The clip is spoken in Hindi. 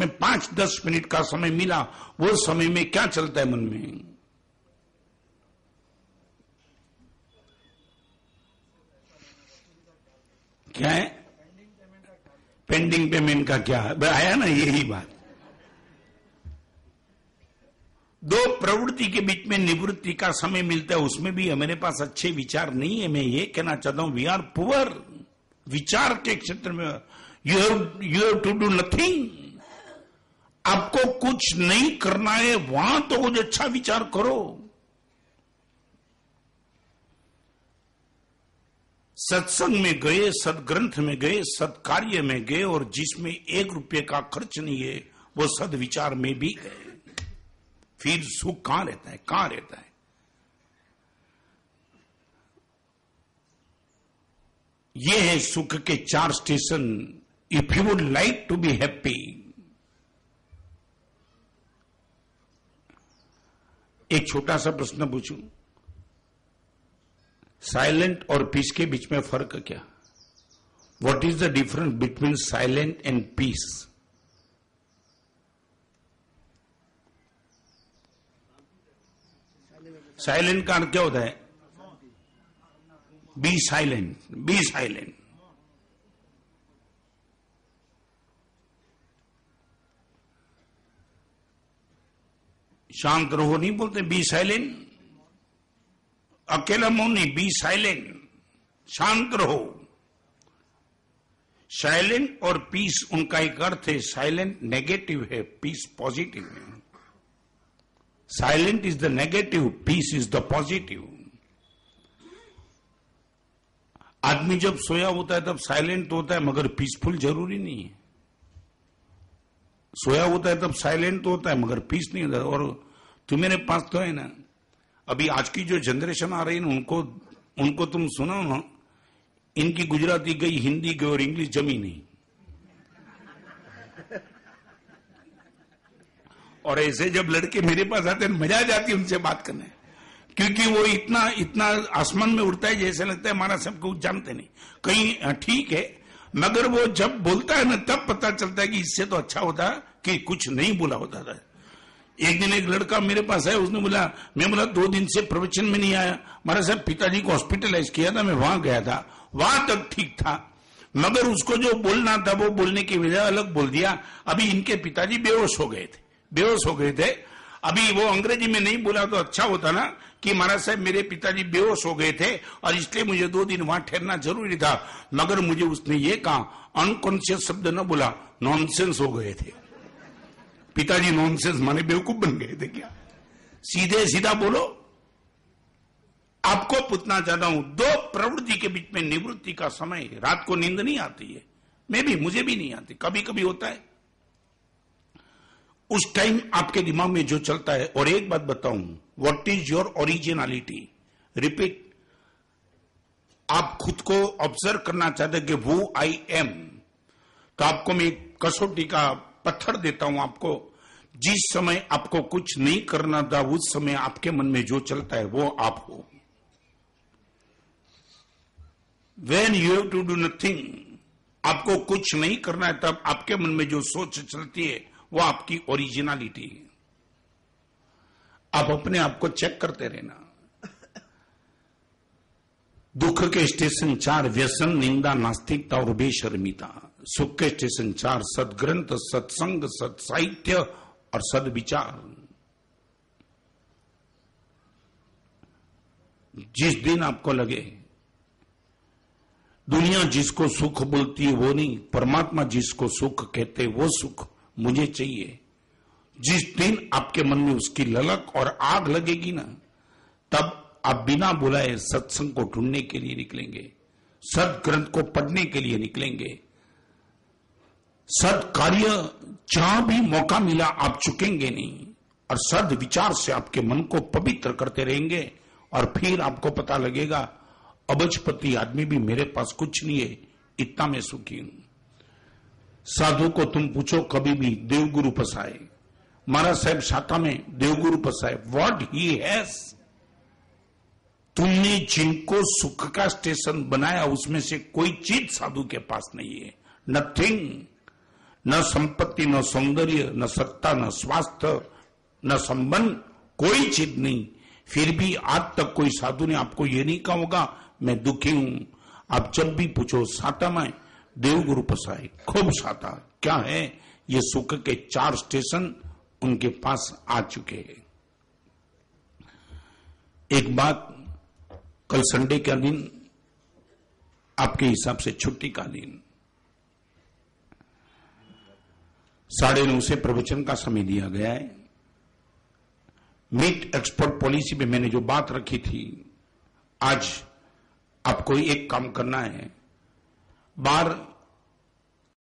में 5-10 मिनट का समय मिला, वो समय में क्या चलता है मन में? क्या है? पेंडिंग पेमेंट का क्या है? आया ना यही बात। दो प्रवृत्ति के बीच में निवृत्ति का समय मिलता है, उसमें भी मेरे पास अच्छे विचार नहीं है। मैं ये कहना चाहता हूं, वी आर पुअर विचार के क्षेत्र में। You have to do nothing. आपको कुछ नहीं करना है, वहां तो कुछ अच्छा विचार करो। सत्संग में गए, सदग्रंथ में गए, सत्कार्य में गए, और जिसमें 1 रुपये का खर्च नहीं है वो सदविचार में भी गए। फिर सुख कहां रहता है? कहां रहता है? ये है सुख के 4 station. If you would like to be happy, एक छोटा सा प्रश्न पूछूं, साइलेंट और पीस के बीच में फर्क क्या? What is the difference between silent and peace? Silent का अर्थ क्या होता है? Be silent, be silent. शांत रहो नहीं बोलते, बी साइलेंट। अकेला मौन नहीं, बी साइलेंट, शांत रहो। साइलेंट और पीस उनका एक अर्थ है। साइलेंट नेगेटिव है, पीस पॉजिटिव है। Silent is the negative, peace is the positive. आदमी जब सोया होता है तब साइलेंट होता है, मगर पीसफुल जरूरी नहीं है। सोया होता है तब साइलेंट होता है, मगर पीस नहीं होता। और तुम्हारे पास तो है ना, अभी आज की जो जनरेशन आ रही है ना, उनको तुम सुनाओ ना, इनकी गुजराती गई, हिंदी गई और इंग्लिश जमी नहीं। और ऐसे जब लड़के मेरे पास आते हैं, मजा आ जाती है उनसे बात करने, क्योंकि वो इतना आसमान में उड़ता है, जैसे लगता है हमारा सब कुछ जानते नहीं। कहीं ठीक है, मगर वो जब बोलता है ना, तब पता चलता है कि इससे तो अच्छा होता कि कुछ नहीं बोला होता था। एक दिन एक लड़का मेरे पास है, उसने बोला, मैं बोला 2 दिन से प्रवचन में नहीं आया, हमारा साहब पिताजी को हॉस्पिटलाइज किया था, मैं वहां गया था, वहां तक ठीक था, मगर उसको जो बोलना था वो बोलने की वजह अलग बोल दिया। अभी इनके पिताजी बेहोश हो गए थे। अभी वो अंग्रेजी में नहीं बोला तो अच्छा होता ना कि महाराज साहब मेरे पिताजी बेहोश हो गए थे और इसलिए मुझे 2 दिन वहां ठहरना जरूरी था, मगर मुझे उसने ये कहा, अनकॉन्शियस शब्द न बोला, नॉनसेंस हो गए थे। पिताजी नॉनसेंस माने बेवकूफ बन गए थे क्या? सीधे सीधा बोलो। आपको पूछना चाहता हूं, 2 प्रवृत्ति के बीच में निवृत्ति का समय। रात को नींद नहीं आती है, मुझे भी नहीं आती, कभी कभी होता है। उस टाइम आपके दिमाग में जो चलता है। और एक बात बताऊं, what is your originality? Repeat. आप खुद को ऑब्जर्व करना चाहते हैं कि वो आई एम, तो आपको मैं एक कसौटी का पत्थर देता हूं आपको। जिस समय आपको कुछ नहीं करना था, उस समय आपके मन में जो चलता है वो आप हो। When you have to do nothing, आपको कुछ नहीं करना है, तब आपके मन में जो सोच चलती है वो आपकी ओरिजिनलिटी है। आप अपने आप को चेक करते रहना। दुख के स्टेशन 4 व्यसन, निंदा, नास्तिकता और बेशर्मिता। सुख के स्टेशन 4 सदग्रंथ, सत्संग, सत्साहित्य और सदविचार। जिस दिन आपको लगे दुनिया जिसको सुख बोलती है वो नहीं, परमात्मा जिसको सुख कहते वो सुख मुझे चाहिए, जिस दिन आपके मन में उसकी ललक और आग लगेगी ना, तब आप बिना बुलाए सत्संग को ढूंढने के लिए निकलेंगे, सदग्रंथ को पढ़ने के लिए निकलेंगे। सद कार्य जहां भी मौका मिला आप चुकेंगे नहीं, और सद विचार से आपके मन को पवित्र करते रहेंगे। और फिर आपको पता लगेगा, अबजपति आदमी भी मेरे पास कुछ नहीं है, इतना मैं सुखी हूं। साधु को तुम पूछो कभी भी देवगुरु पसाए, महाराज साहब साता में देवगुरु पसाए, व्हाट ही हैज। तुमने जिनको सुख का स्टेशन बनाया उसमें से कोई चीज साधु के पास नहीं है, नथिंग। न संपत्ति, न सौंदर्य, न सत्ता, न स्वास्थ्य, न संबंध, कोई चीज नहीं। फिर भी आज तक कोई साधु ने आपको ये नहीं कहा होगा मैं दुखी हूं। आप जब भी पूछो साता में देवगुरु पसाए खूब साता, क्या है ये सुख के 4 स्टेशन उनके पास आ चुके हैं। एक बात, कल संडे का दिन आपके हिसाब से छुट्टी का दिन, 9:30 से प्रवचन का समय दिया गया है। मीट एक्सपोर्ट पॉलिसी में मैंने जो बात रखी थी, आज आपको एक काम करना है। बाहर